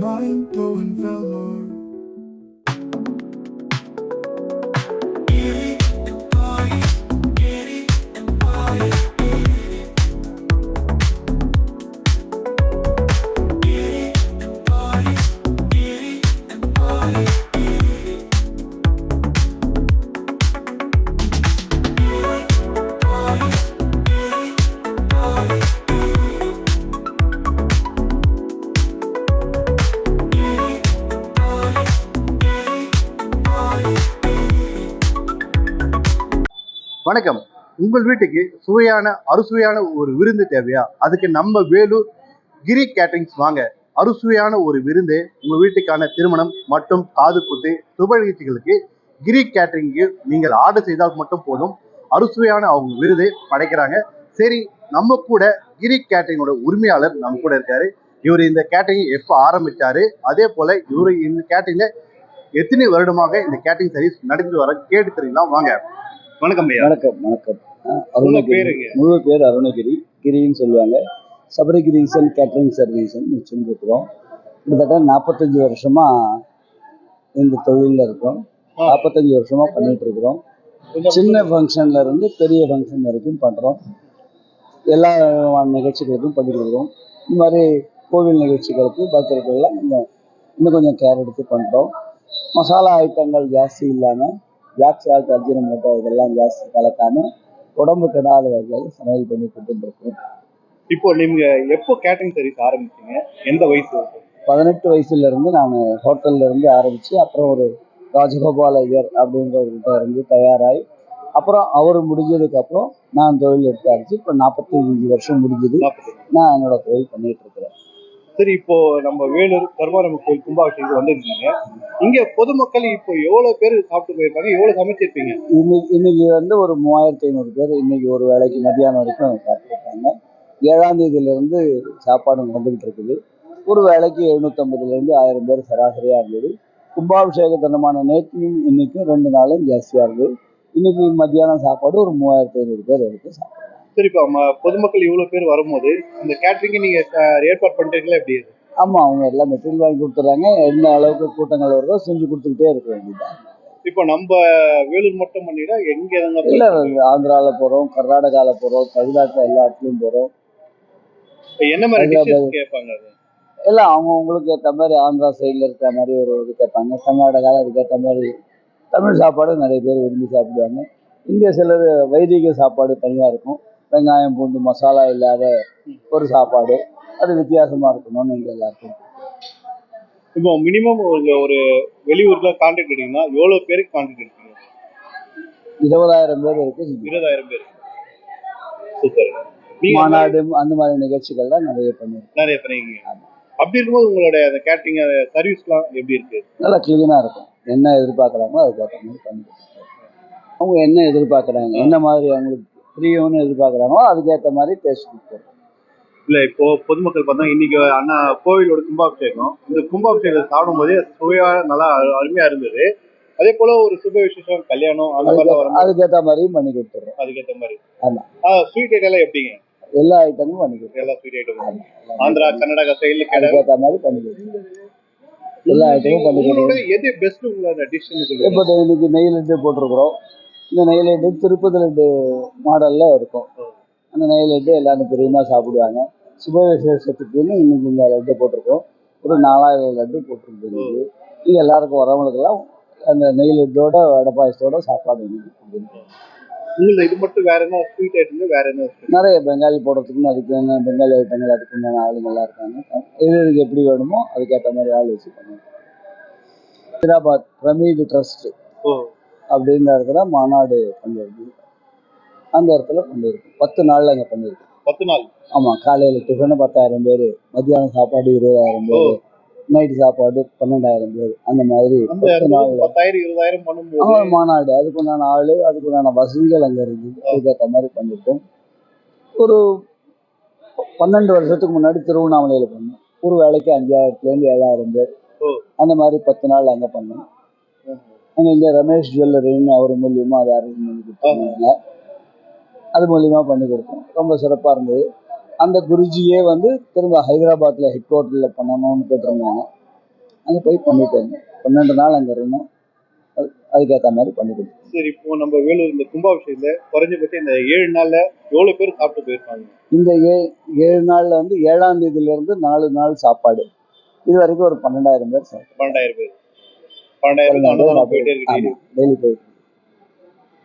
Mind-blowing velour. வணக்கம். உங்கள் வீட்டுக்கு சுவையான அறுசுவையான ஒரு விருந்து தேவையா? அதுக்கு நம்ம வேலூர் கிரி கேட்டரிங்ஸ் வாங்க. அறுசுவையான ஒரு விருந்து உங்க வீட்டுக்கான திருமணம் மற்றும் காது குத்து சுப நிகழ்ச்சிகளுக்கு கிரி கேட்டரிங்கு நீங்கள் ஆர்டர் செய்தால் மட்டும் போதும். அறுசுவையான அவங்க விருது படைக்கிறாங்க. சரி, நம்ம கூட கிரி கேட்டரிங்கோட உரிமையாளர் நம்ம கூட இருக்காரு. இவர் இந்த கேட்டரிங் எப்போ ஆரம்பிச்சாரு, அதே போல இவரு இந்த கேட்டரிங்ல எத்தனை வருடமாக இந்த கேட்டரிங் சர்வீஸ் நடத்திட்டு வர கேட்டு தெரியுங்களா? வாங்க. வணக்கம் ஐயா. வணக்கம் வணக்கம். அருணகிரி, முழு பேர் அருணகிரி, கிரின்னு சொல்லுவாங்க. சபரிகிரீசன் கேட்டரிங் சர்வீஸ்ன்னு வச்சுருக்கிறோம். கிட்டத்தட்ட 45 வருஷமா இந்த தொழிலில் இருக்கோம். 45 வருஷமா பண்ணிட்டு இருக்கிறோம். சின்ன ஃபங்க்ஷன்ல இருந்து பெரிய ஃபங்க்ஷன் வரைக்கும் பண்ணுறோம். எல்லா நிகழ்ச்சிகளுக்கும் பண்ணி கொடுக்குறோம். இந்த மாதிரி கோவில் நிகழ்ச்சிகளுக்கு பார்க்குறதுக்கெல்லாம் இன்னும் கொஞ்சம் கேர் எடுத்து பண்ணுறோம். மசாலா ஐட்டங்கள் ஜாஸ்தி இல்லாமல், பிளாக் சால்ட், அஜினமோட்டோ இதெல்லாம் ஜாஸ்தி கலக்காமல் உடம்பு கெடாத வகையில் சமையல் பண்ணி கொடுத்துருக்கோம். இப்போ நீங்க எப்போ கேட்டரிங் சர்வீஸ் ஆரம்பிச்சீங்க? எந்த வயசு? 18 வயசுலேருந்து நான் ஹோட்டல்ல இருந்து ஆரம்பித்து, அப்புறம் ஒரு ராஜகோபால் ஐயர் அப்படின்றவர்கிட்ட இருந்து தயாராகி, அப்புறம் அவர் முடிஞ்சதுக்கப்புறம் நான் தொழில் எடுத்து ஆரம்பிச்சு இப்போ 45 வருஷம் முடிஞ்சது. நான் என்னோட தொழில் பண்ணிட்டு இருக்கிறேன். சரி, இப்போ நம்ம வேலூர் கருமாரியம்மன் கோயில் கும்பாபிஷேகம் வந்துருக்கீங்க. இங்க பொதுமக்கள் இப்போ எவ்வளவு பேர் சாப்பிட்டு போயிருப்பாங்க, எவ்வளவு சமைச்சிருப்பீங்க? இன்னைக்கு ஒரு 3500 பேர் இன்னைக்கு ஒரு வேளைக்கு மத்தியானம் வரைக்கும் சாப்பிட்டுருக்காங்க. 7ஆம் தேதியிலிருந்து சாப்பாடு நடந்துகிட்டு இருக்குது. ஒரு வேளைக்கு 750லேருந்து 1000 பேர் சராசரியா இருந்தது. கும்பாபிஷேக தினமான நேற்றையும் இன்னைக்கும் 2 நாளும் ஜாஸ்தியா இருந்தது. இன்னைக்கு மத்தியானம் சாப்பாடு ஒரு 3500 பேர் வரைக்கும் சாப்பிடுறாங்க. சரி, இப்போ பொதுமக்கள் இவ்வளவு பேர் வரும்போது இந்த கேட்டரிங் நீங்க ஏற்பாடு பண்ணிட்டீங்களா? எப்படி? ஆமா, அவங்க எல்லாம் மெட்டீரியல் வாங்கி கொடுத்துறாங்க. என்ன அளவுக்கு கூட்டங்கள் வருதோ செஞ்சு கொடுத்துக்கிட்டே இருக்க வேண்டியதான். இப்போ நம்ம வேலூர் மட்டும் பண்ணிட்டா எங்க இல்ல, ஆந்திரால போறோம், கர்நாடகால போறோம், தமிழ்நாட்டுல எல்லா இடத்துலயும் போறோம். என்ன மாதிரி கேட்பாங்க? எல்லாம் அவங்களுக்கு ஏற்ற மாதிரி, ஆந்திரா சைட்ல இருக்க மாதிரி ஒரு இது கேட்பாங்க. கர்நாடகாவில் அதுக்கேற்ற மாதிரி தமிழ் சாப்பாடு நிறைய பேர் விரும்பி சாப்பிடுவாங்க. இங்கே சிலர் வைதிக சாப்பாடு தனியாக இருக்கும். வெங்காயம் பூண்டு மசாலா இல்லாத ஒரு சாப்பாடு, அது வித்தியாசமாக இருக்கணும்னு இங்கே எல்லாருக்கும். இப்போ மினிமம் ஒரு வெளியூர்ல கான்ட்ராக்ட் எடுத்தீங்கன்னா எவ்வளோ பேருக்கு கான்ட்ராக்ட் எடுப்பீங்க? 20,000 பேர் இருக்கு. 20,000 பேர். சூப்பர். மாநாடு அந்த மாதிரி நிகழ்ச்சிகள்லாம் நிறைய பண்ணிருக்கீங்க. அப்படி இருக்கும்போது உங்களோட அந்த கேட்டரிங் சர்வீஸ்லாம் எப்படி இருக்கு? நல்லா கிளீனாக இருக்கும். என்ன எதிர்பார்க்குறாங்களோ அதுக்கேற்ற மாதிரி பண்ணி அவங்க என்ன எதிர்பார்க்குறாங்க, என்ன மாதிரி அவங்களுக்கு பிரியம்னு எதிர்பார்க்குறாங்களோ அதுக்கேற்ற மாதிரி டேஸ்ட் கொடுத்துருவோம். இல்லை, இப்போ பொதுமக்கள் பார்த்தா இன்னைக்கு அண்ணா கோவிலோட கும்பாபிஷேகம், இந்த கும்பாபிஷேகம் சாப்பிடும் போதே சுவையா நல்லா அருமையா இருந்தது. அதே போல ஒரு சுப விசேஷம், கல்யாணம், அந்த மாதிரி அதுக்கேற்ற மாதிரியும் பண்ணி கொடுத்துருவோம். அதுக்கேற்ற மாதிரி. ஆமா. ஸ்வீட் ஐட்டம் எல்லாம் எப்படிங்க? எல்லா ஐட்டமும் பண்ணி கொடுத்துருவோம். எல்லா ஸ்வீட் ஐட்டமும் ஆந்திரா கர்நாடகா சைடுல அதுக்கேற்ற மாதிரி பண்ணி கொடுத்துருவோம். எல்லா ஐட்டமும் பண்ணி கொடுத்துருவோம். எது பெஸ்ட் உங்களோட டிஷ்? இப்போ இன்னைக்கு நெய் லட்டு போட்டிருக்கிறோம். இந்த நெய் லட்டு திருப்பதி லட்டு மாடல்ல இருக்கும். அந்த நெய் லட்டு எல்லாரும் பிரியமா சாப்பிடுவாங்க. சுப விசேஷத்துக்குன்னு இன்னைக்கு இந்த லட்டு போட்டிருக்கோம். ஒரு 4000 லட்டு போட்டிருக்கு. இது எல்லாருக்கும் வரவங்களுக்கெல்லாம் அந்த நெய் லட்டோட வடை பாயசத்தோட சாப்பாடு உங்களுக்கு இது மட்டும் வேற என்ன ஸ்வீட் ஐட்டம்? வேற என்ன? நிறைய பெங்காலி போடுறதுக்குன்னு அதுக்கு என்ன பெங்காலி ஐட்டங்கள் அதுக்குண்டான ஆளுங்கள்லாம் இருக்காங்க. இதுக்கு எப்படி வேணுமோ அதுக்கேற்ற மாதிரி ஆள் வச்சு பண்ணுவோம். ஹைதராபாத் பிரமிட் ட்ரஸ்ட் அப்படின்ற இடத்துல மாநாடு பண்ணியிருக்கு. அந்த இடத்துல பண்ணியிருக்கோம். 10 நாள் அங்கே பண்ணியிருக்கோம். 10 நாள்? ஆமாம். காலையில் டிஃபனு 10,000 பேர், மத்தியானம் சாப்பாடு 20,000 பேர், நைட்டு சாப்பாடு 12,000 பேர். அந்த மாதிரி 10 நாள் 10,000 20,000 பண்ணும்போது மாநாடு. அதுக்குண்டான ஆள், அதுக்குண்டான வசதிகள் அங்கே இருக்குது. அதுக்கேற்ற மாதிரி பண்ணியிருக்கோம். ஒரு 12 வருஷத்துக்கு முன்னாடி திருவண்ணாமலையில் பண்ணோம். ஒரு வேலைக்கு 5,000லேருந்து 7,000 பேர். அந்த மாதிரி 10 நாள் அங்கே பண்ணோம். அங்கே இங்கே ரமேஷ் ஜுவல்லரின்னு அவர் மூலியமாக அதை அரேஞ்ச் பண்ணி கொடுத்தாங்க. அது மூலியமா பண்ணி கொடுத்தோம். ரொம்ப சிறப்பாக இருந்தது. அந்த குருஜியே வந்து திரும்ப ஹைதராபாத்தில் ஹெட் குவார்ட்டரில் பண்ணணும்னு கேட்டிருந்தாங்க. அங்கே போய் பண்ணிட்டு வந்தோம். 12 நாள் அங்கே இருந்தோம். அதுக்கேற்ற மாதிரி பண்ணி கொடுத்தோம். சரி, இப்போ நம்ம வேலூர் இந்த கும்பாபிஷேகத்துல குறைஞ்சபட்சம் இந்த 7 நாள்ல எவ்வளவு பேர் சாப்பிட்டு போயிருக்காங்க? இந்த 7 நாளில் வந்து 7ஆம் தேதியிலிருந்து 4 நாள் சாப்பாடு. இது வரைக்கும் ஒரு 12,000 பேர் சாப்பிட்டோம். 12,000 பேர். 12,000 போயிட்டே இருக்கு. டெய்லி போயிட்டு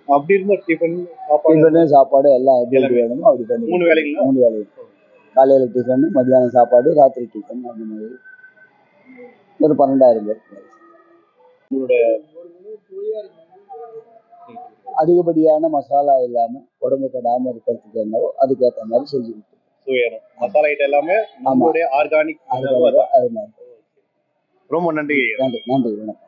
அப்படி இருந்த டிஃபன் சாப்பாடு எல்லாம் எப்படி வேணுமோ அப்படி பண்ணி 3 வேளைங்களா? 3 வேலையும் காலையில் டிஃபன், மத்தியானம் சாப்பாடு, ராத்திரி டிஃபன், அந்த மாதிரி ஒரு 12,000 பேர். அதிகப்படியான மசாலா இல்லாமல் உடம்பு கெடாமல் இருக்கிறதுக்கு என்னவோ அதுக்கேற்ற மாதிரி செஞ்சு கொடுத்தோம். மசாலா ஐட்டம் எல்லாமே நம்மளுடைய ஆர்கானிக். அது மாதிரி. ரொம்ப நன்றி. நன்றி, வணக்கம்.